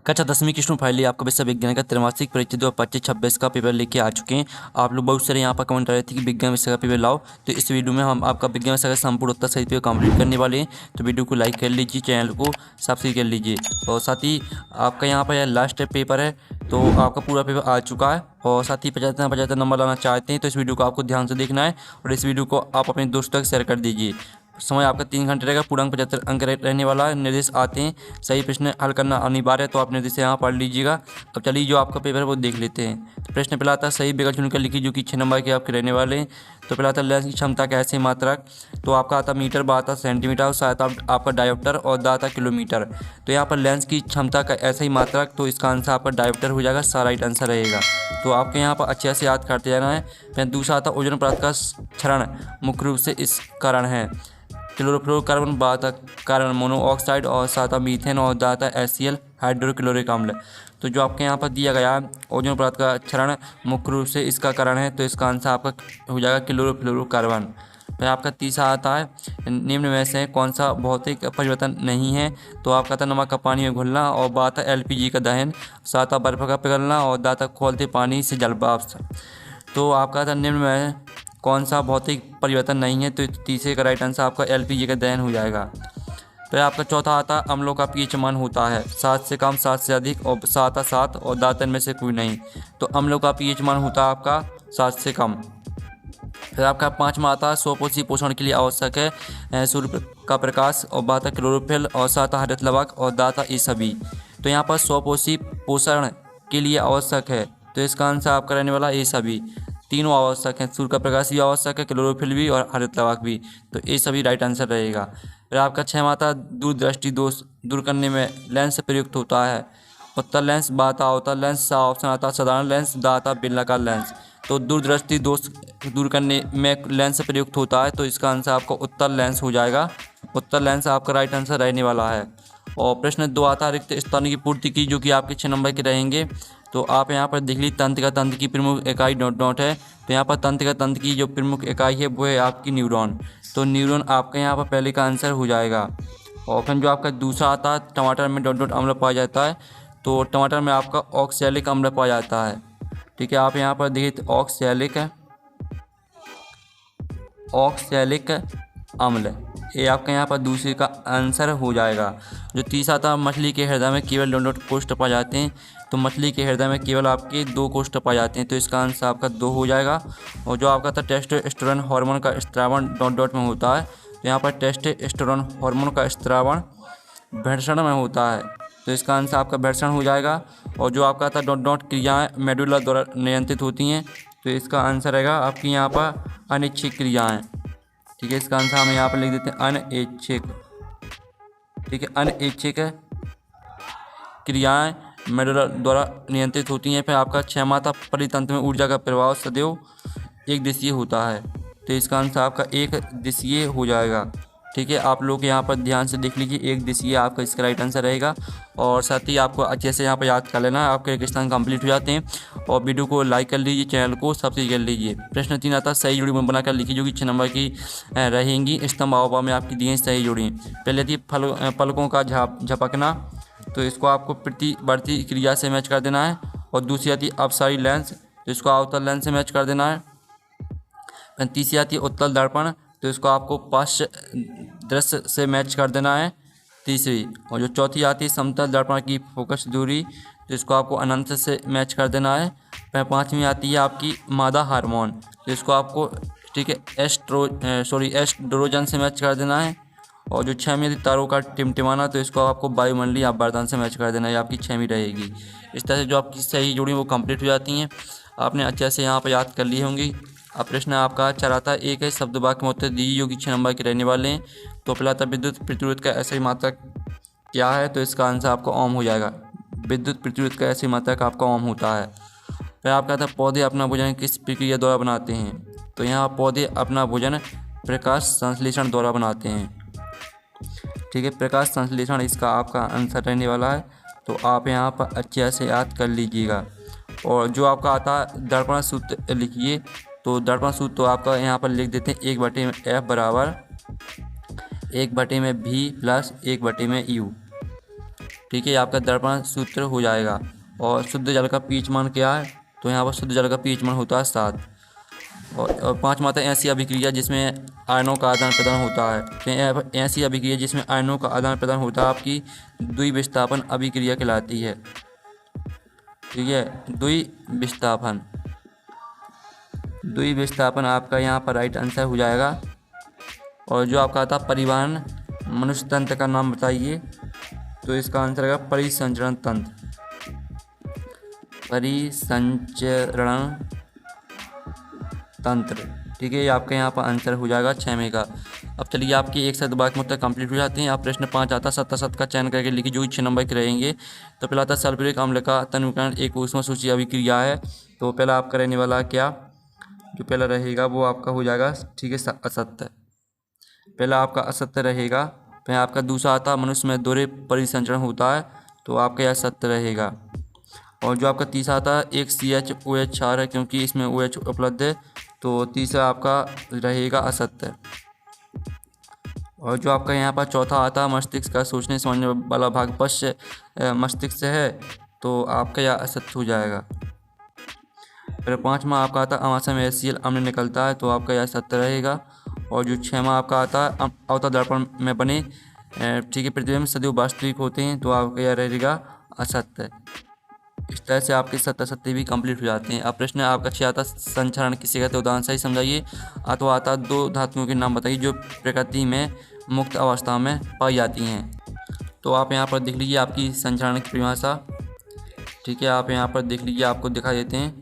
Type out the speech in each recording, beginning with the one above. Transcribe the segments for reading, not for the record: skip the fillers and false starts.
कक्षा 10वीं कृष्ण फाइली आपका विषय विज्ञान का त्रैमासिक परीक्षा 2025-26 का पेपर लेके आ चुके हैं। आप लोग बहुत सारे यहाँ पर कमेंट कर रहे थे कि विज्ञान विषय का पेपर लाओ, तो इस वीडियो में हम आपका विज्ञान विषय का संपूर्ण उत्तर सहित पेपर कंप्लीट करने वाले हैं। तो वीडियो को लाइक कर लीजिए, चैनल को सब्सक्राइब कर लीजिए और साथ ही आपका यहाँ पर लास्ट पेपर है, तो आपका पूरा पेपर आ चुका है और साथ ही 75 नंबर लाना चाहते हैं तो इस वीडियो को आपको ध्यान से देखना है और इस वीडियो को आप अपने दोस्तों तक शेयर कर दीजिए। समय आपका 3 घंटे रहेगा, पूर्णांक 75 अंक रहने वाला है। निर्देश आते हैं, सही प्रश्न हल करना अनिवार्य है, तो आप निर्देश यहाँ पढ़ लीजिएगा। अब चलिए जो आपका पेपर है वो देख लेते हैं। तो प्रश्न पहला आता है, सही विकल्प चुनकर लिखिए जो कि 6 नंबर के आपके रहने वाले हैं। तो पहला आता है लेंस की क्षमता का ऐसे मात्रक, तो आपका आता मीटर, बा आता सेंटीमीटर और शायद आपका डायोप्टर और दा आता किलोमीटर। तो यहाँ पर लेंस की क्षमता का ऐसे ही मात्रक, तो इसका आंसर आपका डायोप्टर हो जाएगा, सारा राइट आंसर रहेगा। तो आपके यहाँ पर अच्छे से याद करते जाना है। फिर दूसरा आता ओजोन परत का क्षरण मुख्य रूप से इस कारण है। क्लोरोफ्लोरोकार्बन, बाता कार्बन मोनोऑक्साइड और साता मीथेन और दाता HCl हाइड्रोक्लोरिक अम्ल। तो जो आपके यहाँ पर दिया गया है ओजोन परत का क्षरण मुख्य रूप से इसका कारण है, तो इसका आंसर आपका हो जाएगा क्लोरोफ्लोरोकार्बन। फिर आपका तीसरा आता है, निम्न में से कौन सा भौतिक परिवर्तन नहीं है। तो आपका था नमक का पानी में घुलना और बाता LPG का दहन, साता बर्फ का पिघलना और दाता खोलते पानी से जल वाष्प। तो आपका था निम्न में कौन सा भौतिक परिवर्तन नहीं है, तो तीसरे का राइट आंसर आपका LPG का दहन हो जाएगा। फिर आपका चौथा आता अम्लों का pH मान होता है 7 से कम, 7 से अधिक और सात 7 और दातन में से कोई नहीं। तो अम्लों का pH मान होता है आपका 7 से कम। फिर आपका पाँचवा आता है स्वपोषी पोषण के लिए आवश्यक है सूर्य का प्रकाश और बाता क्लोरोफिल और साता हरित लवक और दाता ये सभी। तो यहाँ पर स्वपोषी पोषण के लिए आवश्यक है, तो इसका आंसर आपका रहने वाला ये सभी। तीनों आवश्यक हैं, सूर्य का प्रकाश भी आवश्यक है, क्लोरोफिल भी और हरित लवक भी, तो ये सभी राइट आंसर रहेगा। फिर आपका छठवां आता दूरदृष्टि दोष दूर करने में लेंस प्रयुक्त होता है। उत्तर लेंस, बाता अवतल लेंस, सा ऑप्शन आता साधारण लेंस, दा आता बेलनाकार लेंस। तो दूरदृष्टि दोष दूर करने में लेंस प्रयुक्त होता है, तो इसका आंसर आपका उत्तर लेंस हो जाएगा। उत्तर लेंस आपका राइट आंसर रहने वाला है। और प्रश्न 2 आता रिक्त स्थान की पूर्ति की, जो कि आपके 6 नंबर के रहेंगे। तो आप यहाँ पर देख लीजिए तंत्र की प्रमुख इकाई डॉट है। तो यहाँ पर तंत्र की जो प्रमुख इकाई है वो है आपकी न्यूरॉन। तो न्यूरॉन आपका यहाँ पर पहले का आंसर हो जाएगा। और फिर जो आपका दूसरा आता है टमाटर में डॉट अम्ल पाया जाता है, तो टमाटर में आपका ऑक्सैलिक अम्ल पाया जाता है। ठीक है, आप यहाँ पर देखिए ऑक्सैलिक अम्ल, ये आपका यहाँ पर दूसरे का आंसर हो जाएगा। जो तीसरा था मछली के हृदय में केवल डॉट कोष्ठ पाए जाते हैं। तो मछली के हृदय में केवल आपके 2 कोष्ठ पाए जाते हैं, तो इसका आंसर आपका 2 हो जाएगा। और जो आपका था टेस्टोस्टेरोन हार्मोन का स्त्रावण डॉट में होता है। तो यहाँ पर टेस्टोस्टेरोन हार्मोन का स्त्रावण भेषण में होता है, तो इसका आंसर आपका भेषण हो जाएगा। और जो आपका था डॉट क्रियाएँ मेडुला द्वारा नियंत्रित होती हैं, तो इसका आंसर रहेगा आपकी यहाँ पर अनिच्छिक क्रियाएँ। ठीक है, इसका आंसर हम यहाँ पर लिख देते हैं अनैच्छिक। ठीक है, अनैच्छिक क्रियाएँ मेडुला द्वारा नियंत्रित होती हैं। फिर आपका 6वां था परितंत्र में ऊर्जा का प्रभाव सदैव एक दिशीय होता है, तो इसका आंसर आपका एक दिशीय हो जाएगा। ठीक है, आप लोग यहाँ पर ध्यान से देख लीजिए, एक दिशीय आपका इसका राइट आंसर रहेगा। और साथ ही आपको अच्छे से यहाँ पर याद कर लेना है, आपके क्वेश्चन कंप्लीट हो जाते हैं। और वीडियो को लाइक कर लीजिए, चैनल को सब्सक्राइब कर लीजिए। प्रश्न 3 आता सही जोड़ी बनाकर लिखिए, जो कि 6 नंबर की रहेंगी। स्तंभ अवयव में आपकी दी सही जोड़ी। पहले थी पलकों का झपकना, तो इसको आपको प्रतिवर्ती क्रिया से मैच कर देना है। और दूसरी आती है अपसारी लेंस, तो इसको अवतल लेंस से मैच कर देना है। तीसरी आती है उत्तल दर्पण, तो इसको आपको पार्श्व दृश्य से मैच कर देना है तीसरी। और जो चौथी आती है समतल दर्पण की फोकस दूरी, तो इसको आपको अनंत से मैच कर देना है। फिर 5वीं आती है आपकी मादा हार्मोन, तो इसको आपको ठीक है एस्ट्रोजन से मैच कर देना है। और जो 6वीं आती तारों का टिमटिमाना, तो इसको आपको वायुमंडलीय आवर्तन से मैच कर देना है, आपकी 6वीं रहेगी। इस तरह से जो आपकी सही जोड़ी वो कंप्लीट हो जाती हैं। आपने अच्छे से यहाँ पर याद कर ली होंगी। अब प्रश्न आपका चराता एक है शब्द वाक्य में उत्तर दीजिए, जो कि 6 नंबर के रहने वाले हैं। तो पहला था विद्युत प्रतिरोध का ऐसी मात्रक क्या है, तो इसका आंसर आपका ओम हो जाएगा। विद्युत प्रतिरोध का ऐसी मात्रक आपका ओम होता है। फिर आपका था पौधे अपना भोजन किस प्रक्रिया द्वारा बनाते हैं, तो यहाँ पौधे अपना भोजन प्रकाश संश्लेषण द्वारा बनाते हैं। ठीक है, प्रकाश संश्लेषण इसका आपका आंसर रहने वाला है, तो आप यहाँ पर अच्छे से याद कर लीजिएगा। और जो आपका आता है दर्पण सूत्र लिखिए, तो दर्पण सूत्र तो आपका यहाँ पर लिख देते हैं 1/F बराबर 1/V प्लस 1/U। ठीक है, ये आपका दर्पण सूत्र हो जाएगा। और शुद्ध जल का पीएच मान क्या है, तो यहाँ पर शुद्ध जल का पीएच मान होता है 7। और 5 मात्रा ऐसी अभिक्रिया जिसमें आयनों का आदान प्रदान होता है, तो ऐसी अभिक्रिया जिसमें आयनों का आदान प्रदान होता है आपकी द्विविस्थापन अभिक्रिया कहलाती है। ठीक है, द्विविस्थापन आपका यहाँ पर राइट आंसर हो जाएगा। और जो आपका आता परिवहन मनुष्य तंत्र का नाम बताइए, तो इसका आंसर है परिसंचरण तंत्र। ठीक है, ये आपके यहाँ पर आंसर हो जाएगा 6 का। अब चलिए आपकी एक शब्द वाक्य मतलब कंप्लीट हो जाते हैं। आप प्रश्न 5 आता सत्ता का चयन करके लिखिए जो 6 नंबर के रहेंगे। तो पहला आता सल्फ्यूरिक अम्ल का तन्वीकरण एक ऊष्मा सूची अभिक्रिया है। तो पहला आपका रहने वाला क्या, जो पहला रहेगा वो आपका हो जाएगा, ठीक है, असत्य। पहला आपका असत्य रहेगा। फिर आपका दूसरा आता मनुष्य में दोहरे परिसंचरण होता है, तो आपका यह सत्य रहेगा। और जो आपका तीसरा आता है एक CHOH क्षार है, क्योंकि इसमें OH उपलब्ध है, तो तीसरा आपका रहेगा असत्य। और जो आपका यहाँ पर चौथा आता मस्तिष्क का सोचने समझने वाला भाग पश्च मस्तिष्क से है, तो आपका यह असत्य हो जाएगा। फिर 5वां आपका आता आमाशय में HCl अम्ल निकलता है, तो आपका यह सत्य रहेगा। और जो 6वां आपका आता है अवतल दर्पण में बने, ठीक है, प्रतिबिंब सदैव वास्तविक होते हैं, तो आपका यह रहेगा असत्य। इस तरह से आपके सत्य भी कंप्लीट हो जाते हैं। अब प्रश्न आपका 6 आता संचरण किसे कहते हैं, उदाहरण सही समझाइए। अथवा आता 2 धातुओं के नाम बताइए जो प्रकृति में मुक्त अवस्था में पाई जाती हैं। तो आप यहाँ पर देख लीजिए आपकी संचरण की परिभाषा। ठीक है, आप यहाँ पर देख लीजिए, आपको दिखा देते हैं।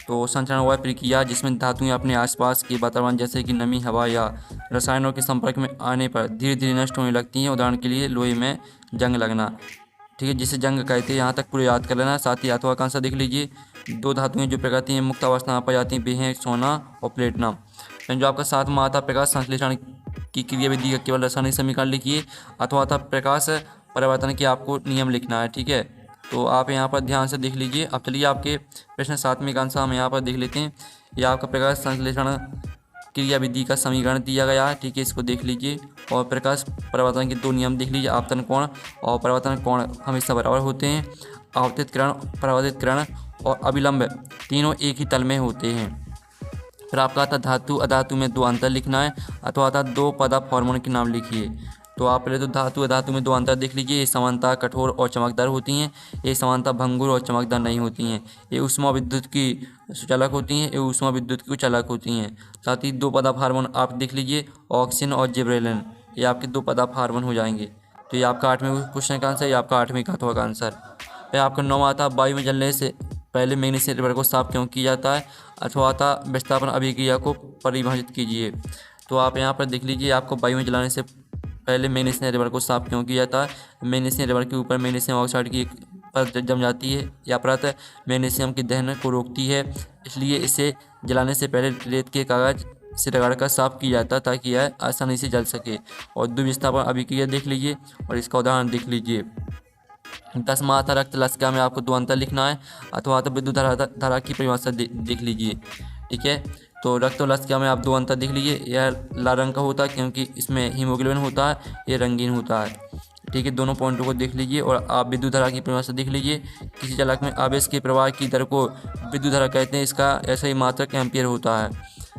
तो संचरण वह प्रक्रिया जिसमें धातुएं अपने आसपास के वातावरण जैसे कि नमी, हवा या रसायनों के संपर्क में आने पर धीरे धीरे नष्ट होने लगती हैं। उदाहरण के लिए लोहे में जंग लगना, ठीक है, जिसे जंग कहते हैं। यहाँ तक पूरे याद कर लेना। साथ ही अथवा का आंसर देख लीजिए। 2 धातुएं जो प्रकृति में मुक्त अवस्था में पाई जाती हैं वे हैं सोना और प्लेटिनम। जो आपका 7वां आता प्रकाश संश्लेषण की क्रिया विधि का केवल रासायनिक समीकरण लिखिए। अथवा आता प्रकाश परिवर्तन के आपको नियम लिखना है। ठीक है, तो आप यहाँ पर ध्यान से देख लीजिए। अब चलिए आपके प्रश्न 7वें का आंसर हम यहाँ पर देख लेते हैं। यह आपका प्रकाश संश्लेषण क्रिया विधि का समीकरण दिया गया है। ठीक है, इसको देख लीजिए। और प्रकाश परिवर्तन के 2 नियम देख लीजिए। आपतन कोण और परिवर्तन कोण हमेशा बराबर होते हैं। आपतित किरण, परावर्तित किरण और अभिलंब तीनों एक ही तल में होते हैं। फिर आपका आता धातु अधातु में 2 अंतर लिखना है। अथवा आता 2 पदार्थ हार्मोन के नाम लिखिए। तो आप पहले तो धातु अधातु में 2 अंतर देख लीजिए। ये समानता कठोर और चमकदार होती हैं, ये समानता भंगुर और चमकदार नहीं होती हैं। ये ऊष्मा विद्युत की सुचालक होती हैं, ये ऊष्मा विद्युत की चालक होती हैं। साथ ही 2 पदार्थ हार्मोन आप देख लीजिए, ऑक्सीजन और जिब्रेलिन, ये आपके 2 पदार्थ हार्मोन हो जाएंगे। तो ये आपका 8वें क्वेश्चन का आंसर, ये आपका 8वें का अथवा का आंसर। फिर आपका 9वां आता वायु में जलने से पहले मैग्नीशियम रिवर को साफ क्यों किया जाता है। अथवा आता विस्थापन अभिक्रिया को परिभाषित कीजिए। तो आप यहाँ पर देख लीजिए, आपको वायु में जलाने से पहले मैग्नीशियम रिवर को साफ क्यों किया जाता है। मैग्नीशियम रिवर के ऊपर मैग्नीशियम ऑक्साइड की एक परत जम जाती है, या परत मैग्नीशियम के दहन को रोकती है, इसलिए इसे जलाने से पहले रेत के कागज से रगड़कर साफ किया जाता है ताकि यह आसानी से जल सके। और द्विविस्थापन अभिक्रिया देख लीजिए और इसका उदाहरण देख लीजिए। 10वां आता रक्त लसिका में आपको 2 अंतर लिखना है। अथवा आता विद्युत धारा की परिभाषा देख लीजिए। ठीक है, तो रक्त और लसिका में आप 2 अंतर देख लीजिए। यह लाल रंग का होता है क्योंकि इसमें हीमोग्लोबिन होता है, ये रंगीन होता है। ठीक है, दोनों पॉइंटों को देख लीजिए। और आप विद्युत धारा की परिभाषा देख लीजिए। किसी चालक में आवेश के प्रवाह की दर को विद्युत धारा कहते हैं, इसका ऐसा ही मात्रक एम्पियर होता है।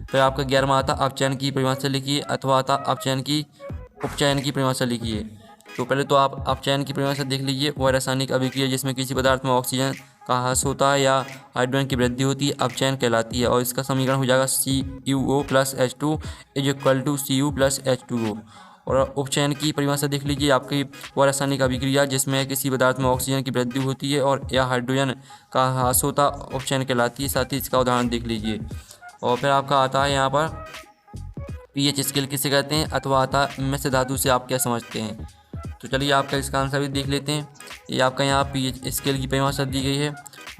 फिर आपका 11वां आता अपचयन की परिभाषा लिखिए। अथवा आता उपचयन की परिभाषा लिखिए। तो पहले तो आप अपचयन की परिभाषा देख लीजिए। वह रासायनिक अभिक्रिया जिसमें किसी पदार्थ में ऑक्सीजन का ह्रास होता है या हाइड्रोजन की वृद्धि होती है अपचयन कहलाती है। और इसका समीकरण हो जाएगा CuO + H2 = Cu + H2O। और उपचयन की परिभाषा देख लीजिए। आपकी वह रासायनिक अभिक्रिया जिसमें किसी पदार्थ में ऑक्सीजन की वृद्धि होती है और या हाइड्रोजन का ह्रास होता उपचयन कहलाती है। साथ ही इसका उदाहरण देख लीजिए। और फिर आपका आता है यहाँ पर pH स्केल किसे कहते हैं। अथवा आता मिश्र धातु से आप क्या समझते हैं। तो चलिए आपका इसका आंसर भी देख लेते हैं। ये आपका यहाँ pH स्केल की परिभाषा दी गई है।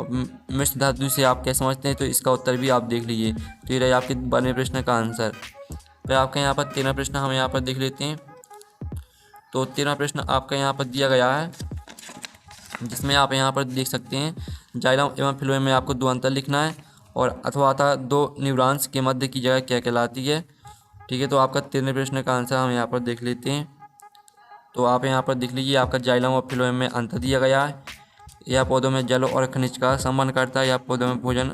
और मिश्र धातु से आप क्या समझते हैं, तो इसका उत्तर भी आप देख लीजिए। तो ये रहे आपके 12वें प्रश्न का आंसर। फिर आपका यहाँ पर 13वां प्रश्न हम यहाँ पर देख लेते हैं। तो 13वां प्रश्न आपका यहाँ पर दिया गया है, जिसमें आप यहाँ पर देख सकते हैं जाइलम एवं फ्लोएम में आपको 2 अंतर लिखना है। और अथवा आता 2 न्यूरॉन्स के मध्य की जगह क्या कहलाती है। ठीक है, तो आपका 13वें प्रश्न का आंसर हम यहाँ पर देख लेते हैं। तो आप यहाँ पर देख लीजिए आपका जाइलम और फिलोएम में अंतर दिया गया है। यह पौधों में जल और खनिज का संबंध करता है, या पौधों में भोजन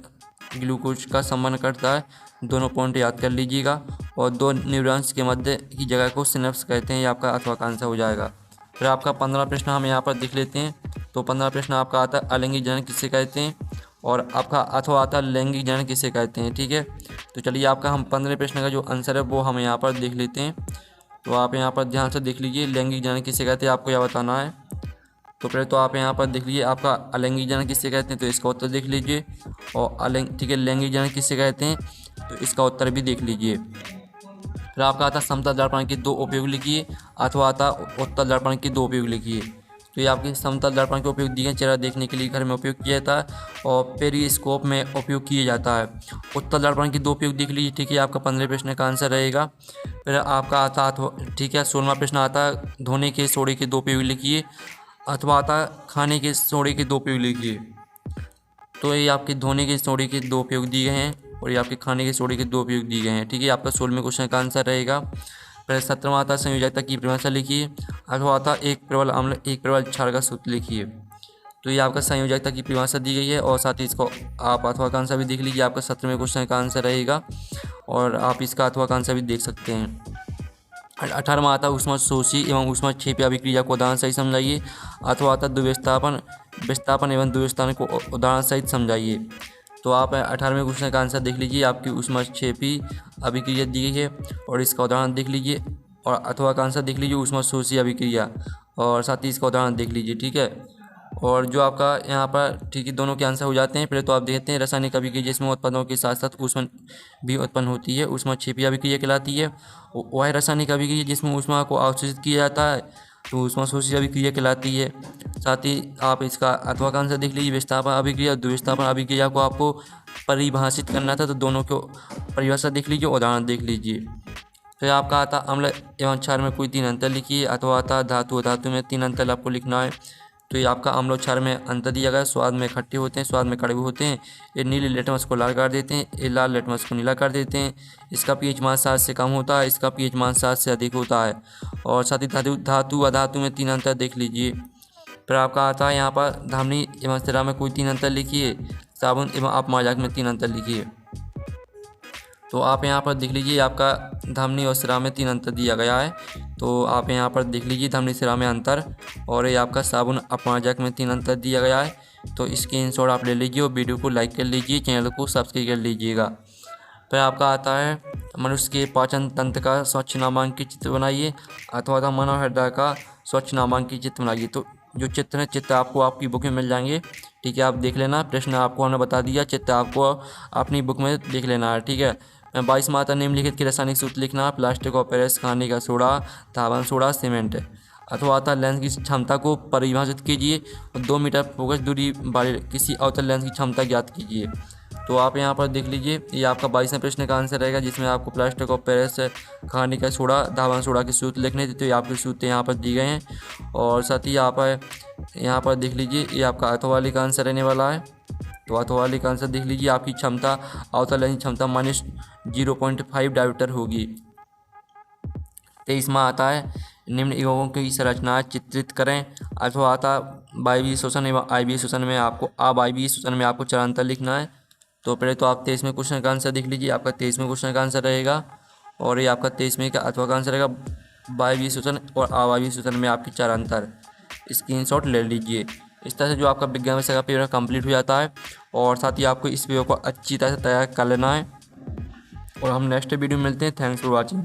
ग्लूकोज का संबंध करता है। दोनों पॉइंट याद कर लीजिएगा। और दो न्यूरॉन्स के मध्य की जगह को सिनेप्स कहते हैं। ये आपका अथवा का आंसर हो जाएगा। फिर आपका 15 प्रश्न हम यहाँ पर देख लेते हैं। तो 15 प्रश्न आपका आता है अलैंगिक जनन किसे कहते हैं, और आपका अथवा आता है लैंगिक जनन किसे कहते हैं। ठीक है, तो चलिए आपका हम 15 प्रश्न का जो आंसर है वो हम यहाँ पर देख लेते हैं। तो आप यहाँ पर ध्यान से देख लीजिए, लैंगिक जनन किसे कहते हैं आपको यह बताना है। तो पहले तो आप यहाँ पर देख लीजिए आपका अलैंगिक जनन किसे कहते हैं, तो इसका उत्तर देख लीजिए। और ठीक है, लैंगिक जनन किसे कहते हैं, तो इसका उत्तर भी देख लीजिए। फिर आपका आता समतल दर्पण के दो उपयोग लिखिए, अथवा आता उत्तल दर्पण के दो उपयोग लिखिए। तो ये आपके समतल दर्पण के उपयोग दिए, चेहरा देखने के लिए घर में उपयोग किया जाता है और पेरिस्कोप में उपयोग किया जाता है। उत्तल दर्पण के दो उपयोग देख लीजिए। ठीक है, आपका 15 प्रश्न का आंसर रहेगा। फिर आपका आता ठीक है 16वां प्रश्न आता है धोने के सोडे के दो उपयोग लिखिए, अथवा आता खाने के सोडे के दो उपयोग लिखिए। तो ये आपके धोने के सोडे के दो उपयोग दिए गए हैं, और ये आपके खाने के सोडे के दो उपयोग दिए गए हैं। ठीक है, आपका 16वें क्वेश्चन का आंसर रहेगा। फिर 17वां आता संयोजकता की परिभाषा लिखिए, अथवा आता एक प्रबल अम्ल एक प्रबल क्षार का सूत्र लिखिए। तो ये आपका संयोजकता की परिभाषा दी गई है, और साथ ही इसको आप अथवा का आंसर भी देख लीजिए। आपका 17वें क्वेश्चन का आंसर रहेगा, और आप इसका अथवा का आंसर भी देख सकते हैं। 18वां आता ऊष्मशोषी एवं ऊष्मक्षेपी अभिक्रिया को उदाहरण सहित समझाइए, अथवा आता विस्थापन एवं द्विविस्थापन को उदाहरण सहित समझाइए। तो आप 18वें क्वेश्चन का आंसर देख लीजिए। आपकी ऊष्मक्षेपी अभिक्रिया दी गई है, और इसका उदाहरण देख लीजिए। और अथवा का आंसर देख लीजिए ऊष्मशोषी अभिक्रिया, और साथ ही इसका उदाहरण देख लीजिए। ठीक है, और जो आपका यहाँ पर ठीक है दोनों के आंसर हो जाते हैं। पहले तो आप देखते हैं रासायनिक अभिक्रिया जिसमें उत्पादों के साथ साथ ऊष्मा भी उत्पन्न होती है, ऊष्मक्षेपी अभिक्रिया कहलाती है। वह रासायनिक अभिक्रिया जिसमें ऊष्मा को अवशोषित किया जाता है, तो ऊष्मशोषी अभिक्रिया कहलाती है। साथ ही आप इसका अथवा का आंसर देख लीजिए विस्थापन अभिक्रिया, द्विविस्थापन अभिक्रिया को आपको परिभाषित करना था, तो दोनों को परिभाषा देख लीजिए, उदाहरण देख लीजिए। फिर आपका आता अम्ल एवं क्षार में कोई 3 अंतर लिखिए, अथवा आता धातु और धातु में 3 अंतर आपको लिखना है। तो ये आपका अम्ल और क्षार में अंतर दिया गया है। स्वाद में खट्टे होते हैं, स्वाद में कड़वे होते हैं। ये नीले लिटमस को लाल कर देते हैं, ये लाल लिटमस को नीला कर देते हैं। इसका पीएच मान 7 से कम होता है, इसका पीएच मान 7 से अधिक होता है। और साथ ही धातु अधातु में 3 अंतर देख लीजिए। फिर आपका आता है यहाँ पर धामनी एवं सिरा में कोई 3 अंतर लिखिए, साबुन एवं अपमार्जक में 3 अंतर लिखिए। तो आप यहाँ पर देख लीजिए आपका धमनी और सिरा में 3 अंतर दिया गया है। तो आप यहाँ पर देख लीजिए धमनी सिरा में अंतर, और ये आपका साबुन अपमार्जक में 3 अंतर दिया गया है। तो स्क्रीनशॉट आप ले लीजिए और वीडियो को लाइक कर लीजिए, चैनल को सब्सक्राइब कर लीजिएगा। फिर आपका आता है मनुष्य के पाचन तंत्र का स्वच्छ नामांकित चित्र बनाइए, अथवा मानव हृदय का स्वच्छ नामांकित चित्र बनाइए। तो जो चित्र है चित्र आपको आपकी बुक में मिल जाएंगे। ठीक है, आप देख लेना। प्रश्न आपको हमने बता दिया, चित्र आपको अपनी बुक में देख लेना है। ठीक है, 22 मात्रा निम्नलिखित के रासायनिक सूत्र लिखना, प्लास्टिक और पेरिस, खाने का सोडा, धावन सोडा, सीमेंट। अथवा आता लेंस की क्षमता को परिभाषित कीजिए, 2 मीटर फोकस दूरी वाले किसी अवतल लेंस की क्षमता ज्ञात कीजिए। तो आप यहाँ पर देख लीजिए, ये आपका 22वें प्रश्न का आंसर रहेगा, जिसमें आपको प्लास्टिक और पेरिस, खाने का सोडा, धावन सोडा के सूत्र लिखने थे। तो ये आपके सूत्र यहाँ पर दिए गए हैं। और साथ ही आप यहाँ पर देख लीजिए, ये आपका अथवा का आंसर रहने वाला है। तो अथवा का आंसर देख लीजिए, आपकी क्षमता अवतल लेंस क्षमता -0.5 डायोमीटर होगी। 23वां आता है निम्न इकाइयों की संरचनाएं चित्रित करें, अथवा आता वायवीय श्वसन एवं आयवीय श्वसन में आपको अवायवीय श्वसन में आपको चरांतर लिखना है। तो पहले तो आप 23वें क्वेश्चन का आंसर देख लीजिए, आपका 23वें क्वेश्चन का आंसर रहेगा, और ये आपका 23वें का अथवा का आंसर रहेगा वायवीय श्वसन और अवायवीय श्वसन में आपकी चरांतर। स्क्रीनशॉट ले लीजिए। इस तरह से जो आपका विज्ञान विषय का पेपर कंप्लीट हो जाता है, और साथ ही आपको इस पेपर को अच्छी तरह से तैयार कर लेना है। और हम नेक्स्ट वीडियो में मिलते हैं। Thanks for watching.